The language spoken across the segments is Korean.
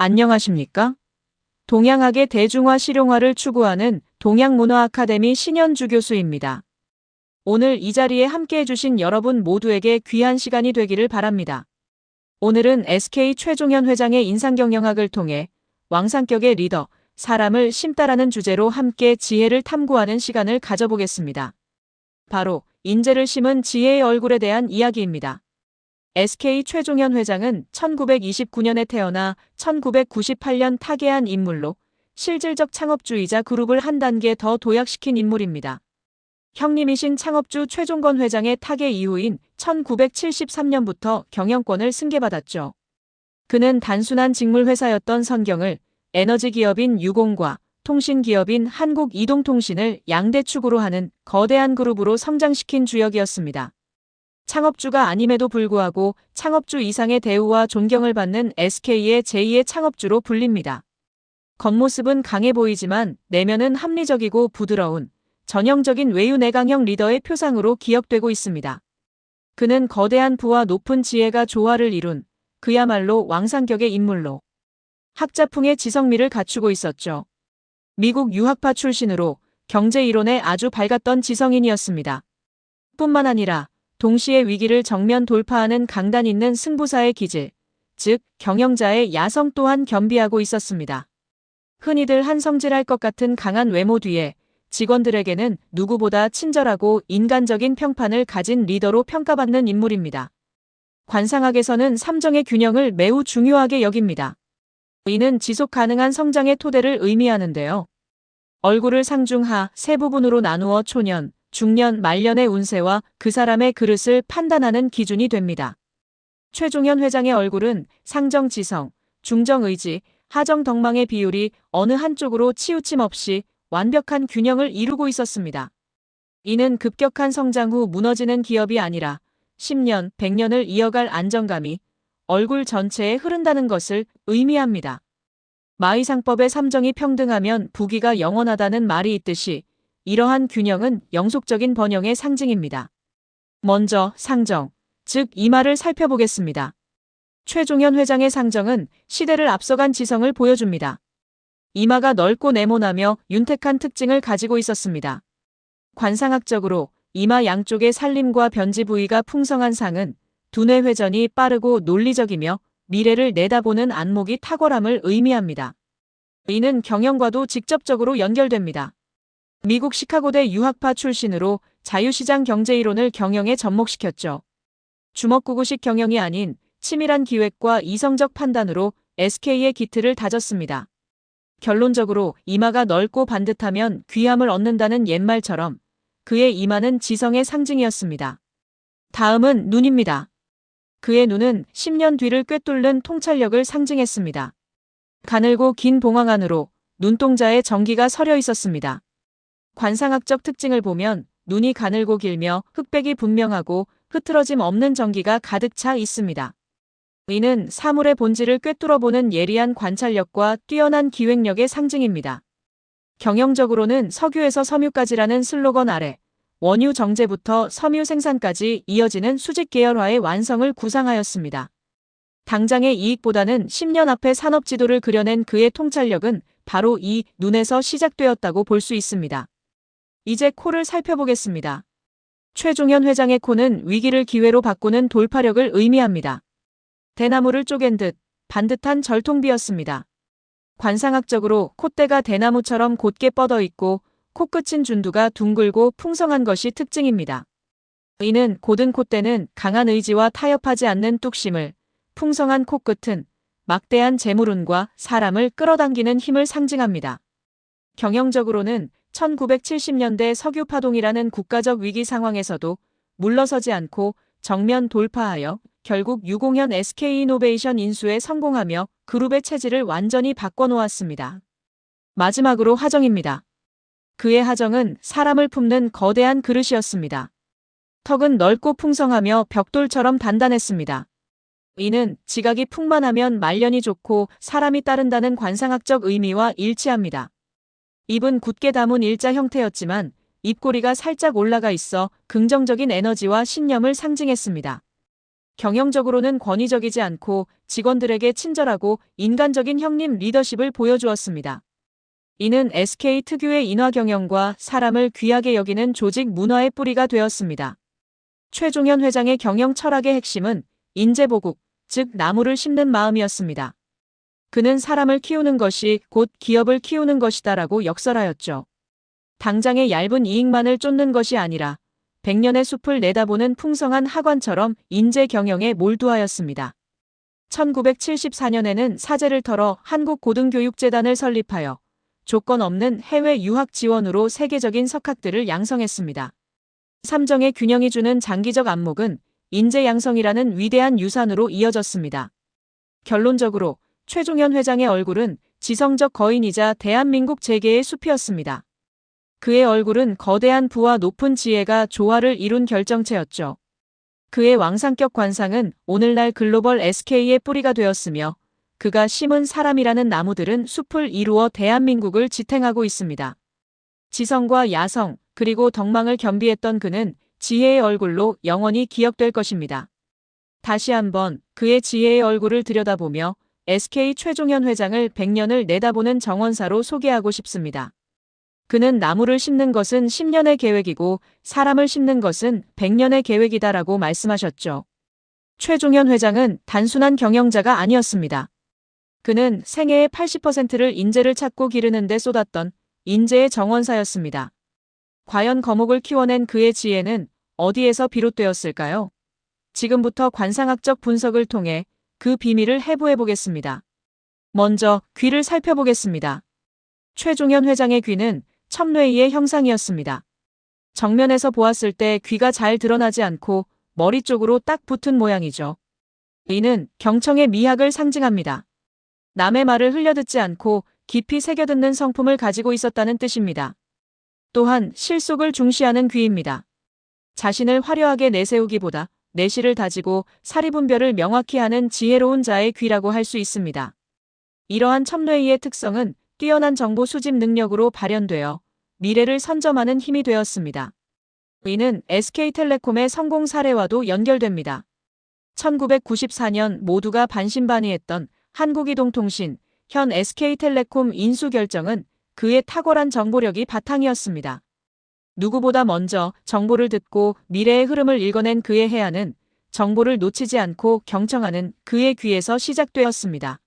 안녕하십니까? 동양학의 대중화 실용화를 추구하는 동양문화 아카데미 신현주 교수입니다. 오늘 이 자리에 함께 해주신 여러분 모두에게 귀한 시간이 되기를 바랍니다. 오늘은 SK 최종현 회장의 인상경영학을 통해 왕성격의 리더, 사람을 심다라는 주제로 함께 지혜를 탐구하는 시간을 가져보겠습니다. 바로 인재를 심은 지혜의 얼굴에 대한 이야기입니다. SK 최종현 회장은 1929년에 태어나 1998년 타계한 인물로 실질적 창업주이자 그룹을 한 단계 더 도약시킨 인물입니다. 형님이신 창업주 최종건 회장의 타계 이후인 1973년부터 경영권을 승계받았죠. 그는 단순한 직물회사였던 선경을 에너지 기업인 유공과 통신 기업인 한국이동통신을 양대 축으로 하는 거대한 그룹으로 성장시킨 주역이었습니다. 창업주가 아님에도 불구하고 창업주 이상의 대우와 존경을 받는 SK의 제2의 창업주로 불립니다. 겉모습은 강해 보이지만 내면은 합리적이고 부드러운 전형적인 외유내강형 리더의 표상으로 기억되고 있습니다. 그는 거대한 부와 높은 지혜가 조화를 이룬 그야말로 왕성격의 인물로 학자풍의 지성미를 갖추고 있었죠. 미국 유학파 출신으로 경제 이론에 아주 밝았던 지성인이었습니다. 뿐만 아니라 동시에 위기를 정면 돌파하는 강단 있는 승부사의 기질, 즉 경영자의 야성 또한 겸비하고 있었습니다. 흔히들 한성질할 것 같은 강한 외모 뒤에 직원들에게는 누구보다 친절하고 인간적인 평판을 가진 리더로 평가받는 인물입니다. 관상학에서는 삼정의 균형을 매우 중요하게 여깁니다. 이는 지속 가능한 성장의 토대를 의미하는데요. 얼굴을 상중하 세 부분으로 나누어 초년, 중년, 말년의 운세와 그 사람의 그릇을 판단하는 기준이 됩니다. 최종현 회장의 얼굴은 상정지성, 중정의지, 하정덕망의 비율이 어느 한쪽으로 치우침 없이 완벽한 균형을 이루고 있었습니다. 이는 급격한 성장 후 무너지는 기업이 아니라 10년, 100년을 이어갈 안정감이 얼굴 전체에 흐른다는 것을 의미합니다. 마의상법의 삼정이 평등하면 부귀가 영원하다는 말이 있듯이 이러한 균형은 영속적인 번영의 상징입니다. 먼저 상정, 즉 이마를 살펴보겠습니다. 최종현 회장의 상정은 시대를 앞서간 지성을 보여줍니다. 이마가 넓고 네모나며 윤택한 특징을 가지고 있었습니다. 관상학적으로 이마 양쪽의 살림과 변지 부위가 풍성한 상은 두뇌 회전이 빠르고 논리적이며 미래를 내다보는 안목이 탁월함을 의미합니다. 이는 경영과도 직접적으로 연결됩니다. 미국 시카고대 유학파 출신으로 자유시장 경제이론을 경영에 접목시켰죠. 주먹구구식 경영이 아닌 치밀한 기획과 이성적 판단으로 SK의 기틀을 다졌습니다. 결론적으로 이마가 넓고 반듯하면 귀함을 얻는다는 옛말처럼 그의 이마는 지성의 상징이었습니다. 다음은 눈입니다. 그의 눈은 10년 뒤를 꿰뚫는 통찰력을 상징했습니다. 가늘고 긴 봉황 안으로 눈동자에 정기가 서려 있었습니다. 관상학적 특징을 보면 눈이 가늘고 길며 흑백이 분명하고 흐트러짐 없는 정기가 가득 차 있습니다. 이는 사물의 본질을 꿰뚫어보는 예리한 관찰력과 뛰어난 기획력의 상징입니다. 경영적으로는 석유에서 섬유까지라는 슬로건 아래 원유 정제부터 섬유 생산까지 이어지는 수직 계열화의 완성을 구상하였습니다. 당장의 이익보다는 10년 앞의 산업 지도를 그려낸 그의 통찰력은 바로 이 눈에서 시작되었다고 볼 수 있습니다. 이제 코를 살펴보겠습니다. 최종현 회장의 코는 위기를 기회로 바꾸는 돌파력을 의미합니다. 대나무를 쪼갠 듯 반듯한 절통비였습니다. 관상학적으로 콧대가 대나무처럼 곧게 뻗어 있고 코끝인 준두가 둥글고 풍성한 것이 특징입니다. 이는 곧은 콧대는 강한 의지와 타협하지 않는 뚝심을, 풍성한 코끝은 막대한 재물운과 사람을 끌어당기는 힘을 상징합니다. 경영적으로는 1970년대 석유 파동이라는 국가적 위기 상황에서도 물러서지 않고 정면 돌파하여 결국 유공현 SK이노베이션 인수에 성공하며 그룹의 체질을 완전히 바꿔놓았습니다. 마지막으로 하정입니다. 그의 하정은 사람을 품는 거대한 그릇이었습니다. 턱은 넓고 풍성하며 벽돌처럼 단단했습니다. 이는 지각이 풍만하면 말년이 좋고 사람이 따른다는 관상학적 의미와 일치합니다. 입은 굳게 담은 일자 형태였지만 입꼬리가 살짝 올라가 있어 긍정적인 에너지와 신념을 상징했습니다. 경영적으로는 권위적이지 않고 직원들에게 친절하고 인간적인 형님 리더십을 보여주었습니다. 이는 SK 특유의 인화 경영과 사람을 귀하게 여기는 조직 문화의 뿌리가 되었습니다. 최종현 회장의 경영 철학의 핵심은 인재보국, 즉 나무를 심는 마음이었습니다. 그는 사람을 키우는 것이 곧 기업을 키우는 것이다라고 역설하였죠. 당장의 얇은 이익만을 쫓는 것이 아니라 100년의 숲을 내다보는 풍성한 하관처럼 인재 경영에 몰두하였습니다. 1974년에는 사재를 털어 한국고등교육재단을 설립하여 조건 없는 해외 유학 지원으로 세계적인 석학들을 양성했습니다. 삼정의 균형이 주는 장기적 안목은 인재 양성이라는 위대한 유산으로 이어졌습니다. 결론적으로 최종현 회장의 얼굴은 지성적 거인이자 대한민국 재계의 숲이었습니다. 그의 얼굴은 거대한 부와 높은 지혜가 조화를 이룬 결정체였죠. 그의 왕상격 관상은 오늘날 글로벌 SK의 뿌리가 되었으며 그가 심은 사람이라는 나무들은 숲을 이루어 대한민국을 지탱하고 있습니다. 지성과 야성, 그리고 덕망을 겸비했던 그는 지혜의 얼굴로 영원히 기억될 것입니다. 다시 한번 그의 지혜의 얼굴을 들여다보며 SK 최종현 회장을 100년을 내다보는 정원사로 소개하고 싶습니다. 그는 나무를 심는 것은 10년의 계획이고 사람을 심는 것은 100년의 계획이다라고 말씀하셨죠. 최종현 회장은 단순한 경영자가 아니었습니다. 그는 생애의 80%를 인재를 찾고 기르는 데 쏟았던 인재의 정원사였습니다. 과연 거목을 키워낸 그의 지혜는 어디에서 비롯되었을까요? 지금부터 관상학적 분석을 통해 그 비밀을 해부해 보겠습니다. 먼저 귀를 살펴보겠습니다. 최종현 회장의 귀는 첨뇌이의 형상이었습니다. 정면에서 보았을 때 귀가 잘 드러나지 않고 머리 쪽으로 딱 붙은 모양이죠. 이는 경청의 미학을 상징합니다. 남의 말을 흘려듣지 않고 깊이 새겨듣는 성품을 가지고 있었다는 뜻입니다. 또한 실속을 중시하는 귀입니다. 자신을 화려하게 내세우기보다 내실을 다지고 사리분별을 명확히 하는 지혜로운 자의 귀라고 할 수 있습니다. 이러한 첨뇌이의 특성은 뛰어난 정보 수집 능력으로 발현되어 미래를 선점하는 힘이 되었습니다. 이는 SK텔레콤의 성공 사례와도 연결됩니다. 1994년 모두가 반신반의했던 한국이동통신, 현 SK텔레콤 인수 결정은 그의 탁월한 정보력이 바탕이었습니다. 누구보다 먼저 정보를 듣고 미래의 흐름을 읽어낸 그의 해안은 정보를 놓치지 않고 경청하는 그의 귀에서 시작되었습니다.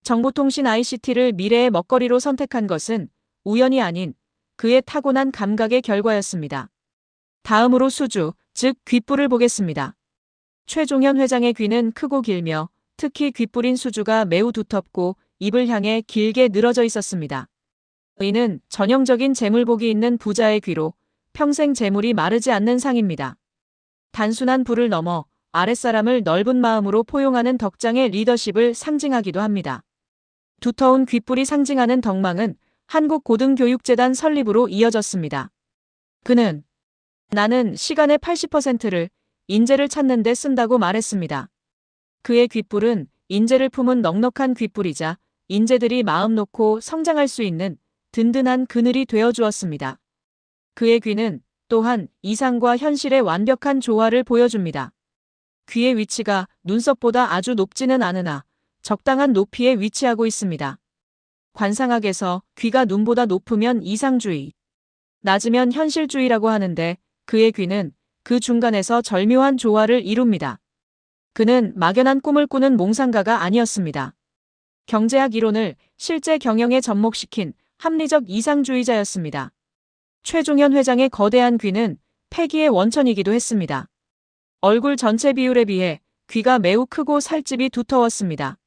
정보통신 ICT를 미래의 먹거리로 선택한 것은 우연이 아닌 그의 타고난 감각의 결과였습니다. 다음으로 수주, 즉 귓불을 보겠습니다. 최종현 회장의 귀는 크고 길며 특히 귓불인 수주가 매우 두텁고 입을 향해 길게 늘어져 있었습니다. 이는 전형적인 재물복이 있는 부자의 귀로 평생 재물이 마르지 않는 상입니다. 단순한 부를 넘어 아랫사람을 넓은 마음으로 포용하는 덕장의 리더십을 상징하기도 합니다. 두터운 귓불이 상징하는 덕망은 한국고등교육재단 설립으로 이어졌습니다. 그는 나는 시간의 80%를 인재를 찾는 데 쓴다고 말했습니다. 그의 귓불은 인재를 품은 넉넉한 귓불이자 인재들이 마음 놓고 성장할 수 있는 든든한 그늘이 되어 주었습니다. 그의 귀는 또한 이상과 현실의 완벽한 조화를 보여줍니다. 귀의 위치가 눈썹보다 아주 높지는 않으나 적당한 높이에 위치하고 있습니다. 관상학에서 귀가 눈보다 높으면 이상주의, 낮으면 현실주의라고 하는데 그의 귀는 그 중간에서 절묘한 조화를 이룹니다. 그는 막연한 꿈을 꾸는 몽상가가 아니었습니다. 경제학 이론을 실제 경영에 접목시킨 합리적 이상주의자였습니다. 최종현 회장의 거대한 귀는 패기의 원천이기도 했습니다. 얼굴 전체 비율에 비해 귀가 매우 크고 살집이 두터웠습니다.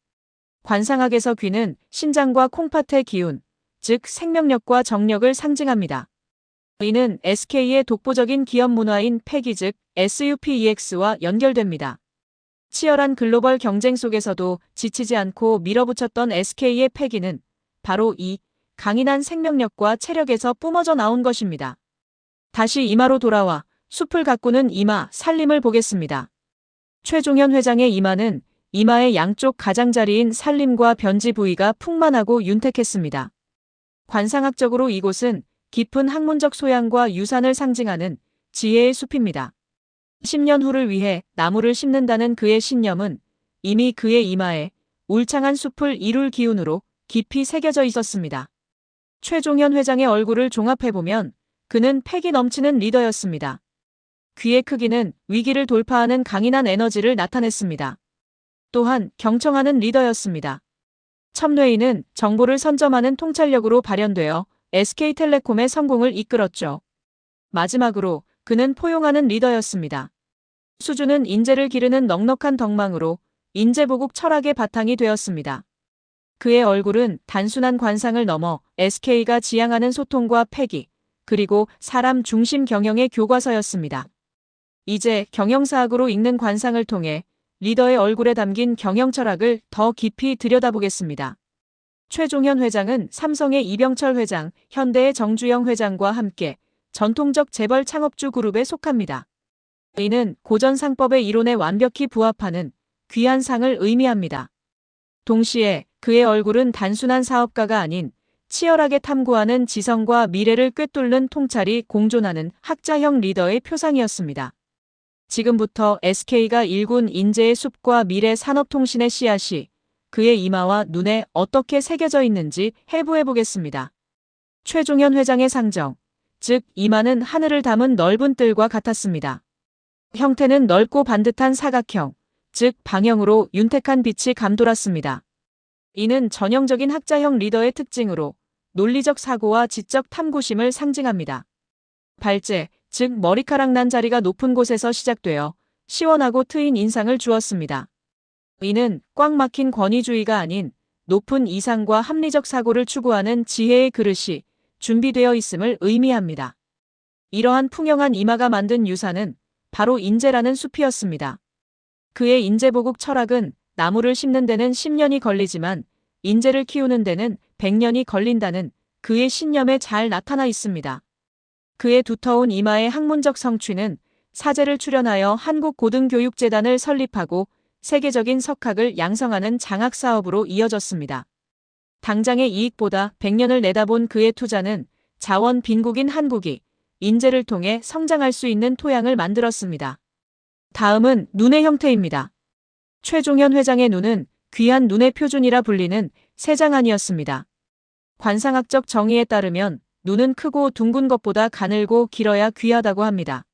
관상학에서 귀는 신장과 콩팥의 기운, 즉 생명력과 정력을 상징합니다. 이는 SK의 독보적인 기업 문화인 패기 즉 SUPEX와 연결됩니다. 치열한 글로벌 경쟁 속에서도 지치지 않고 밀어붙였던 SK의 패기는 바로 이 강인한 생명력과 체력에서 뿜어져 나온 것입니다. 다시 이마로 돌아와 숲을 가꾸는 이마 살림을 보겠습니다. 최종현 회장의 이마는 이마의 양쪽 가장자리인 살림과 변지 부위가 풍만하고 윤택했습니다. 관상학적으로 이곳은 깊은 학문적 소양과 유산을 상징하는 지혜의 숲입니다. 10년 후를 위해 나무를 심는다는 그의 신념은 이미 그의 이마에 울창한 숲을 이룰 기운으로 깊이 새겨져 있었습니다. 최종현 회장의 얼굴을 종합해보면 그는 패기 넘치는 리더였습니다. 귀의 크기는 위기를 돌파하는 강인한 에너지를 나타냈습니다. 또한 경청하는 리더였습니다. 첨뇌인은 정보를 선점하는 통찰력으로 발현되어 SK텔레콤의 성공을 이끌었죠. 마지막으로 그는 포용하는 리더였습니다. 수주는 인재를 기르는 넉넉한 덕망으로 인재보국 철학의 바탕이 되었습니다. 그의 얼굴은 단순한 관상을 넘어 SK가 지향하는 소통과 패기, 그리고 사람 중심 경영의 교과서였습니다. 이제 경영사학으로 읽는 관상을 통해 리더의 얼굴에 담긴 경영 철학을 더 깊이 들여다보겠습니다. 최종현 회장은 삼성의 이병철 회장, 현대의 정주영 회장과 함께 전통적 재벌 창업주 그룹에 속합니다. 이는 고전 상법의 이론에 완벽히 부합하는 귀한 상을 의미합니다. 동시에 그의 얼굴은 단순한 사업가가 아닌 치열하게 탐구하는 지성과 미래를 꿰뚫는 통찰이 공존하는 학자형 리더의 표상이었습니다. 지금부터 SK가 일군 인재의 숲과 미래 산업통신의 씨앗이 그의 이마와 눈에 어떻게 새겨져 있는지 해부해보겠습니다. 최종현 회장의 상정, 즉 이마는 하늘을 담은 넓은 뜰과 같았습니다. 형태는 넓고 반듯한 사각형, 즉 방형으로 윤택한 빛이 감돌았습니다. 이는 전형적인 학자형 리더의 특징으로 논리적 사고와 지적 탐구심을 상징합니다. 발제, 즉 머리카락 난 자리가 높은 곳에서 시작되어 시원하고 트인 인상을 주었습니다. 이는 꽉 막힌 권위주의가 아닌 높은 이상과 합리적 사고를 추구하는 지혜의 그릇이 준비되어 있음을 의미합니다. 이러한 풍영한 이마가 만든 유산은 바로 인재라는 숲이었습니다. 그의 인재보국 철학은 나무를 심는 데는 10년이 걸리지만 인재를 키우는 데는 100년이 걸린다는 그의 신념에 잘 나타나 있습니다. 그의 두터운 이마의 학문적 성취는 사제를 출연하여 한국고등교육재단을 설립하고 세계적인 석학을 양성하는 장학사업으로 이어졌습니다. 당장의 이익보다 100년을 내다본 그의 투자는 자원 빈국인 한국이 인재를 통해 성장할 수 있는 토양을 만들었습니다. 다음은 눈의 형태입니다. 최종현 회장의 눈은 귀한 눈의 표준이라 불리는 세장안이었습니다. 관상학적 정의에 따르면 눈은 크고 둥근 것보다 가늘고 길어야 귀하다고 합니다.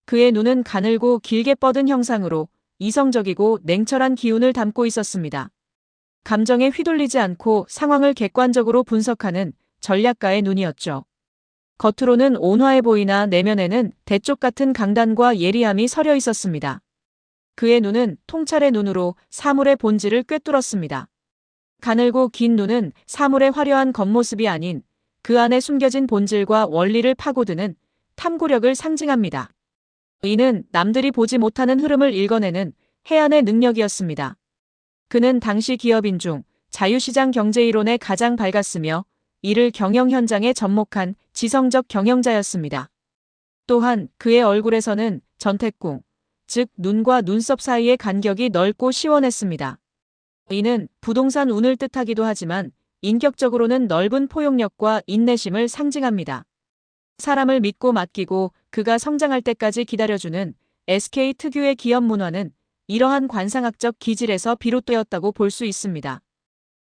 그의 눈은 가늘고 길게 뻗은 형상으로 이성적이고 냉철한 기운을 담고 있었습니다. 감정에 휘둘리지 않고 상황을 객관적으로 분석하는 전략가의 눈이었죠. 겉으로는 온화해 보이나 내면에는 대쪽 같은 강단과 예리함이 서려 있었습니다. 그의 눈은 통찰의 눈으로 사물의 본질을 꿰뚫었습니다. 가늘고 긴 눈은 사물의 화려한 겉모습이 아닌 그 안에 숨겨진 본질과 원리를 파고드는 탐구력을 상징합니다. 이는 남들이 보지 못하는 흐름을 읽어내는 해안의 능력이었습니다. 그는 당시 기업인 중 자유시장 경제이론에 가장 밝았으며 이를 경영 현장에 접목한 지성적 경영자였습니다. 또한 그의 얼굴에서는 전태궁, 즉 눈과 눈썹 사이의 간격이 넓고 시원했습니다. 이는 부동산 운을 뜻하기도 하지만 인격적으로는 넓은 포용력과 인내심을 상징합니다. 사람을 믿고 맡기고 그가 성장할 때까지 기다려주는 SK 특유의 기업 문화는 이러한 관상학적 기질에서 비롯되었다고 볼 수 있습니다.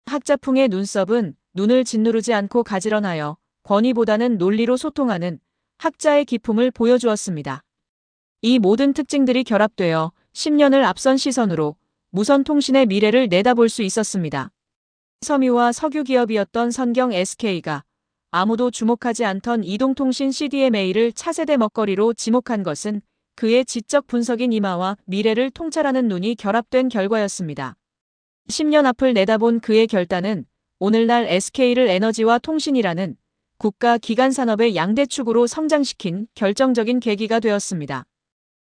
학자풍의 눈썹은 눈을 짓누르지 않고 가지런하여 권위보다는 논리로 소통하는 학자의 기품을 보여주었습니다. 이 모든 특징들이 결합되어 10년을 앞선 시선으로 무선 통신의 미래를 내다볼 수 있었습니다. 섬유와 석유 기업이었던 선경 SK가 아무도 주목하지 않던 이동통신 CDMA를 차세대 먹거리로 지목한 것은 그의 지적 분석인 이마와 미래를 통찰하는 눈이 결합된 결과였습니다. 10년 앞을 내다본 그의 결단은 오늘날 SK를 에너지와 통신이라는 국가 기간 산업의 양대축으로 성장시킨 결정적인 계기가 되었습니다.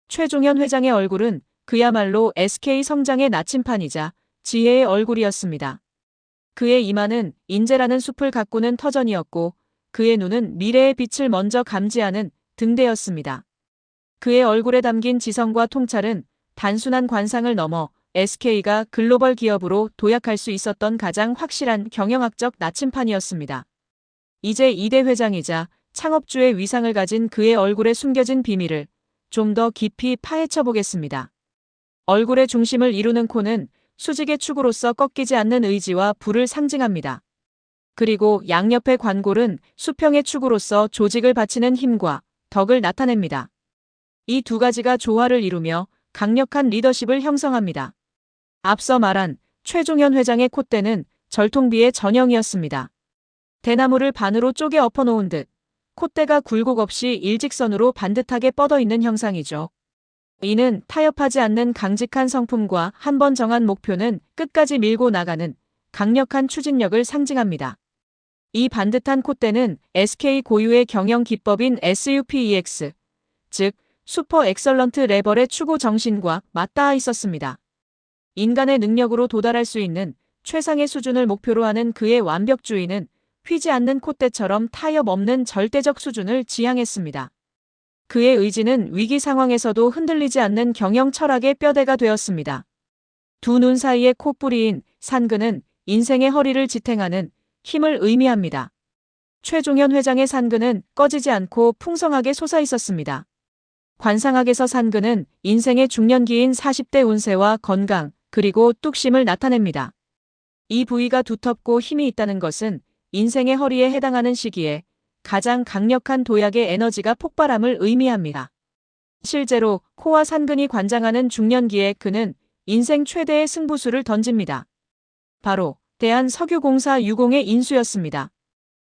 최종현 회장의 얼굴은 그야말로 SK 성장의 나침판이자 지혜의 얼굴이었습니다. 그의 이마는 인재라는 숲을 가꾸는 터전이었고 그의 눈은 미래의 빛을 먼저 감지하는 등대였습니다. 그의 얼굴에 담긴 지성과 통찰은 단순한 관상을 넘어 SK가 글로벌 기업으로 도약할 수 있었던 가장 확실한 경영학적 나침판이었습니다. 이제 2대 회장이자 창업주의 위상을 가진 그의 얼굴에 숨겨진 비밀을 좀 더 깊이 파헤쳐 보겠습니다. 얼굴의 중심을 이루는 코는 수직의 축으로서 꺾이지 않는 의지와 부를 상징합니다. 그리고 양옆의 관골은 수평의 축으로서 조직을 받치는 힘과 덕을 나타냅니다. 이 두 가지가 조화를 이루며 강력한 리더십을 형성합니다. 앞서 말한 최종현 회장의 콧대는 절통비의 전형이었습니다. 대나무를 반으로 쪼개 엎어놓은 듯 콧대가 굴곡 없이 일직선으로 반듯하게 뻗어 있는 형상이죠. 이는 타협하지 않는 강직한 성품과 한 번 정한 목표는 끝까지 밀고 나가는 강력한 추진력을 상징합니다. 이 반듯한 콧대는 SK 고유의 경영 기법인 SUPEX, 즉 슈퍼 엑설런트 레벨의 추구 정신과 맞닿아 있었습니다. 인간의 능력으로 도달할 수 있는 최상의 수준을 목표로 하는 그의 완벽주의는 휘지 않는 콧대처럼 타협 없는 절대적 수준을 지향했습니다. 그의 의지는 위기 상황에서도 흔들리지 않는 경영 철학의 뼈대가 되었습니다. 두 눈 사이의 콧뿌리인 산근은 인생의 허리를 지탱하는 힘을 의미합니다. 최종현 회장의 산근은 꺼지지 않고 풍성하게 솟아 있었습니다. 관상학에서 산근은 인생의 중년기인 40대 운세와 건강, 그리고 뚝심을 나타냅니다. 이 부위가 두텁고 힘이 있다는 것은 인생의 허리에 해당하는 시기에 가장 강력한 도약의 에너지가 폭발함을 의미합니다. 실제로 코와 산근이 관장하는 중년기에 그는 인생 최대의 승부수를 던집니다. 바로 대한석유공사 유공의 인수였습니다.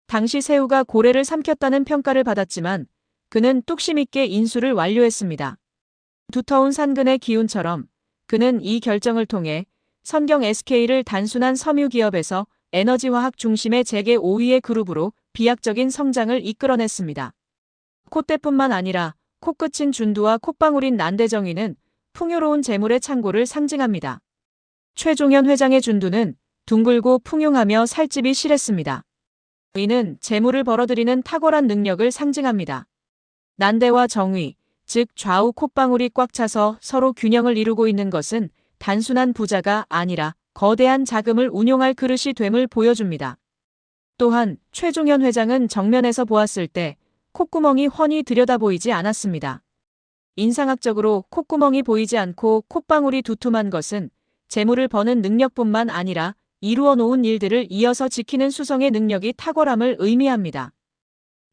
당시 새우가 고래를 삼켰다는 평가를 받았지만 그는 뚝심 있게 인수를 완료했습니다. 두터운 산근의 기운처럼 그는 이 결정을 통해 선경 SK를 단순한 섬유 기업에서 에너지화학 중심의 재계 5위의 그룹으로 비약적인 성장을 이끌어냈습니다. 콧대뿐만 아니라 코끝인 준두와 콧방울인 난대정이는 풍요로운 재물의 창고를 상징합니다. 최종현 회장의 준두는 둥글고 풍요하며 살집이 실했습니다. 이는 재물을 벌어들이는 탁월한 능력을 상징합니다. 난대와 정위, 즉 좌우 콧방울이 꽉 차서 서로 균형을 이루고 있는 것은 단순한 부자가 아니라 거대한 자금을 운용할 그릇이 됨을 보여줍니다. 또한 최종현 회장은 정면에서 보았을 때 콧구멍이 훤히 들여다보이지 않았습니다. 인상학적으로 콧구멍이 보이지 않고 콧방울이 두툼한 것은 재물을 버는 능력뿐만 아니라 이루어 놓은 일들을 이어서 지키는 수성의 능력이 탁월함을 의미합니다.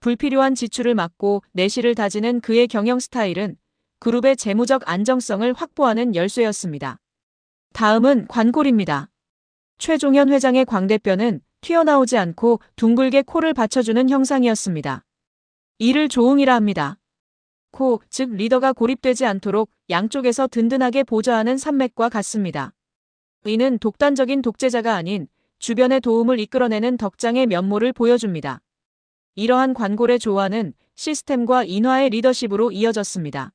불필요한 지출을 막고 내실을 다지는 그의 경영 스타일은 그룹의 재무적 안정성을 확보하는 열쇠였습니다. 다음은 관골입니다. 최종현 회장의 광대뼈는 튀어나오지 않고 둥글게 코를 받쳐주는 형상이었습니다. 이를 조응이라 합니다. 코, 즉 리더가 고립되지 않도록 양쪽에서 든든하게 보좌하는 산맥과 같습니다. 이는 독단적인 독재자가 아닌 주변의 도움을 이끌어내는 덕장의 면모를 보여줍니다. 이러한 관골의 조화는 시스템과 인화의 리더십으로 이어졌습니다.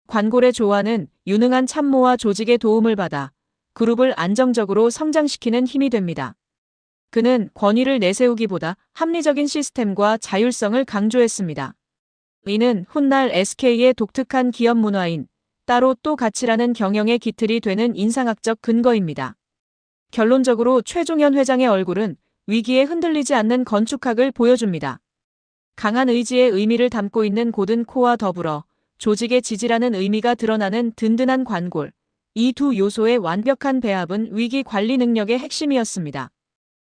관골의 조화는 유능한 참모와 조직의 도움을 받아 그룹을 안정적으로 성장시키는 힘이 됩니다. 그는 권위를 내세우기보다 합리적인 시스템과 자율성을 강조했습니다. 이는 훗날 SK의 독특한 기업 문화인 따로 또 가치라는 경영의 기틀이 되는 인상학적 근거입니다. 결론적으로 최종현 회장의 얼굴은 위기에 흔들리지 않는 건축학을 보여줍니다. 강한 의지의 의미를 담고 있는 곧은 코와 더불어 조직의 지지라는 의미가 드러나는 든든한 관골, 이 두 요소의 완벽한 배합은 위기 관리 능력의 핵심이었습니다.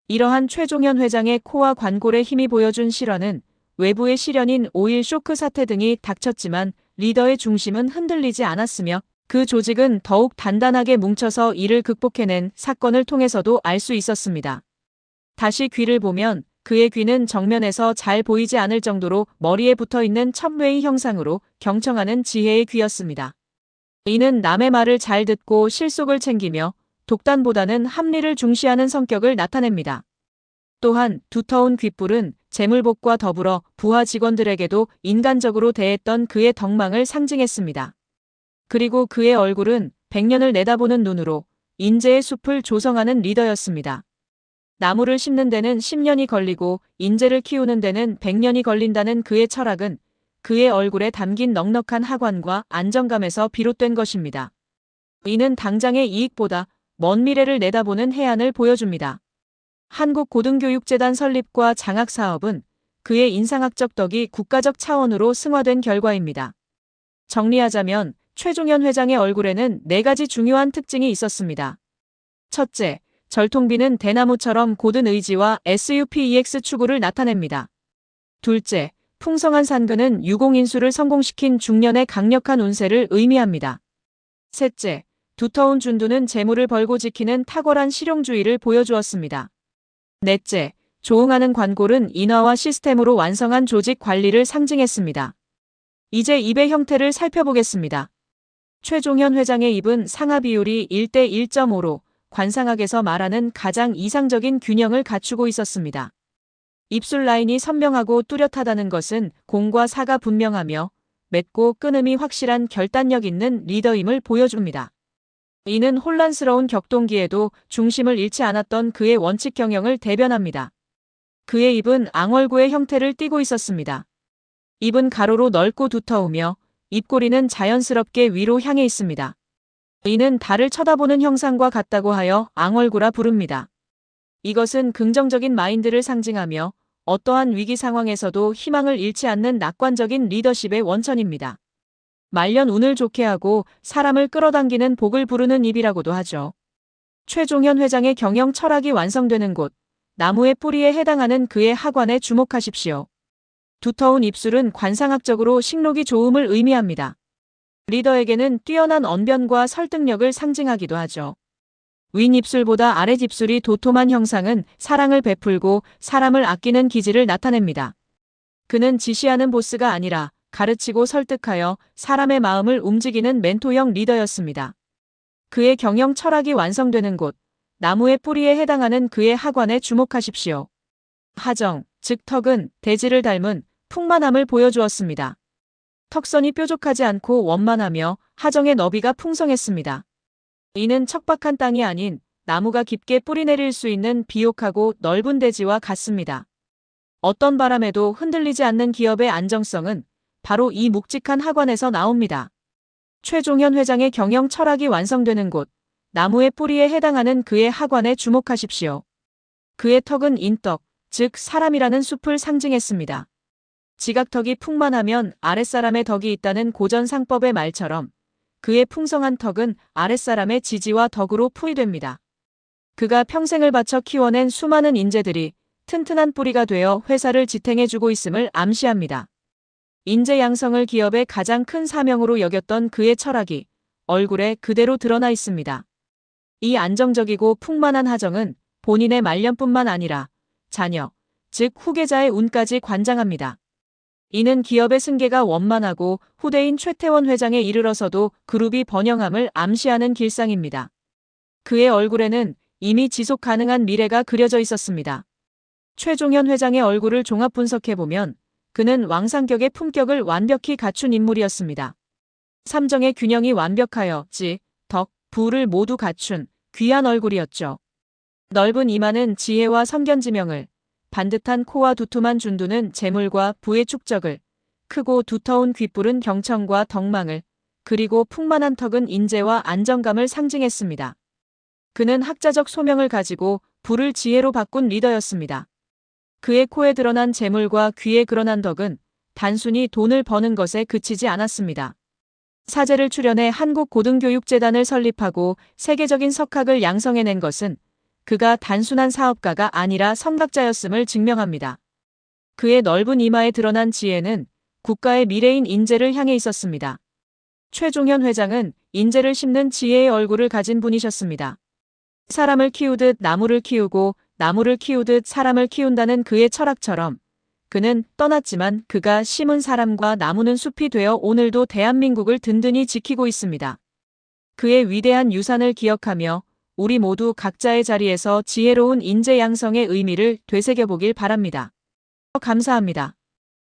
이러한 최종현 회장의 코와 관골의 힘이 보여준 실화는 외부의 시련인 오일 쇼크 사태 등이 닥쳤지만 리더의 중심은 흔들리지 않았으며 그 조직은 더욱 단단하게 뭉쳐서 이를 극복해낸 사건을 통해서도 알 수 있었습니다. 다시 귀를 보면 그의 귀는 정면에서 잘 보이지 않을 정도로 머리에 붙어있는 첩웨이 형상으로 경청하는 지혜의 귀였습니다. 이는 남의 말을 잘 듣고 실속을 챙기며 독단보다는 합리를 중시하는 성격을 나타냅니다. 또한 두터운 귓불은 재물복과 더불어 부하 직원들에게도 인간적으로 대했던 그의 덕망을 상징했습니다. 그리고 그의 얼굴은 100년을 내다보는 눈으로 인재의 숲을 조성하는 리더였습니다. 나무를 심는 데는 10년이 걸리고 인재를 키우는 데는 100년이 걸린다는 그의 철학은 그의 얼굴에 담긴 넉넉한 하관과 안정감에서 비롯된 것입니다. 이는 당장의 이익보다 먼 미래를 내다보는 해안을 보여줍니다. 한국고등교육재단 설립과 장학사업은 그의 인상학적 덕이 국가적 차원으로 승화된 결과입니다. 정리하자면 최종현 회장의 얼굴에는 4가지 중요한 특징이 있었습니다. 첫째, 절통비는 대나무처럼 고든 의지와 SUPEX 추구를 나타냅니다. 둘째, 풍성한 산근은 유공인수를 성공시킨 중년의 강력한 운세를 의미합니다. 셋째, 두터운 준두는 재물을 벌고 지키는 탁월한 실용주의를 보여주었습니다. 넷째, 조응하는 관골은 인화와 시스템으로 완성한 조직 관리를 상징했습니다. 이제 입의 형태를 살펴보겠습니다. 최종현 회장의 입은 상하 비율이 1대 1.5로 관상학에서 말하는 가장 이상적인 균형을 갖추고 있었습니다. 입술 라인이 선명하고 뚜렷하다는 것은 공과 사가 분명하며 맺고 끊음이 확실한 결단력 있는 리더임을 보여줍니다. 이는 혼란스러운 격동기에도 중심을 잃지 않았던 그의 원칙 경영을 대변합니다. 그의 입은 앙월구의 형태를 띠고 있었습니다. 입은 가로로 넓고 두터우며 입꼬리는 자연스럽게 위로 향해 있습니다. 이는 달을 쳐다보는 형상과 같다고 하여 앙월구라 부릅니다. 이것은 긍정적인 마인드를 상징하며 어떠한 위기 상황에서도 희망을 잃지 않는 낙관적인 리더십의 원천입니다. 말년 운을 좋게 하고 사람을 끌어당기는 복을 부르는 입이라고도 하죠. 최종현 회장의 경영 철학이 완성되는 곳, 나무의 뿌리에 해당하는 그의 하관에 주목하십시오. 두터운 입술은 관상학적으로 식록이 좋음을 의미합니다. 리더에게는 뛰어난 언변과 설득력을 상징하기도 하죠. 윗입술보다 아랫입술이 도톰한 형상은 사랑을 베풀고 사람을 아끼는 기질을 나타냅니다. 그는 지시하는 보스가 아니라 가르치고 설득하여 사람의 마음을 움직이는 멘토형 리더였습니다. 그의 경영 철학이 완성되는 곳, 나무의 뿌리에 해당하는 그의 하관에 주목하십시오. 하정, 즉 턱은 대지를 닮은 풍만함을 보여주었습니다. 턱선이 뾰족하지 않고 원만하며 하정의 너비가 풍성했습니다. 이는 척박한 땅이 아닌 나무가 깊게 뿌리내릴 수 있는 비옥하고 넓은 대지와 같습니다. 어떤 바람에도 흔들리지 않는 기업의 안정성은 바로 이 묵직한 하관에서 나옵니다. 최종현 회장의 경영 철학이 완성되는 곳, 나무의 뿌리에 해당하는 그의 하관에 주목하십시오. 그의 턱은 인덕, 즉 사람이라는 숲을 상징했습니다. 지각턱이 풍만하면 아랫사람의 덕이 있다는 고전 상법의 말처럼 그의 풍성한 턱은 아랫사람의 지지와 덕으로 풀이됩니다. 그가 평생을 바쳐 키워낸 수많은 인재들이 튼튼한 뿌리가 되어 회사를 지탱해주고 있음을 암시합니다. 인재 양성을 기업의 가장 큰 사명으로 여겼던 그의 철학이 얼굴에 그대로 드러나 있습니다. 이 안정적이고 풍만한 하정은 본인의 말년뿐만 아니라 자녀, 즉 후계자의 운까지 관장합니다. 이는 기업의 승계가 원만하고 후대인 최태원 회장에 이르러서도 그룹이 번영함을 암시하는 길상입니다. 그의 얼굴에는 이미 지속 가능한 미래가 그려져 있었습니다. 최종현 회장의 얼굴을 종합 분석해보면 그는 왕상격의 품격을 완벽히 갖춘 인물이었습니다. 삼정의 균형이 완벽하여 지, 덕, 부를 모두 갖춘 귀한 얼굴이었죠. 넓은 이마는 지혜와 선견지명을, 반듯한 코와 두툼한 준두는 재물과 부의 축적을, 크고 두터운 귓불은 경청과 덕망을, 그리고 풍만한 턱은 인재와 안정감을 상징했습니다. 그는 학자적 소명을 가지고 부를 지혜로 바꾼 리더였습니다. 그의 코에 드러난 재물과 귀에 드러난 덕은 단순히 돈을 버는 것에 그치지 않았습니다. 사제를 출연해 한국고등교육재단을 설립하고 세계적인 석학을 양성해낸 것은 그가 단순한 사업가가 아니라 선각자였음을 증명합니다. 그의 넓은 이마에 드러난 지혜는 국가의 미래인 인재를 향해 있었습니다. 최종현 회장은 인재를 심는 지혜의 얼굴을 가진 분이셨습니다. 사람을 키우듯 나무를 키우고 나무를 키우듯 사람을 키운다는 그의 철학처럼 그는 떠났지만 그가 심은 사람과 나무는 숲이 되어 오늘도 대한민국을 든든히 지키고 있습니다. 그의 위대한 유산을 기억하며 우리 모두 각자의 자리에서 지혜로운 인재 양성의 의미를 되새겨보길 바랍니다. 감사합니다.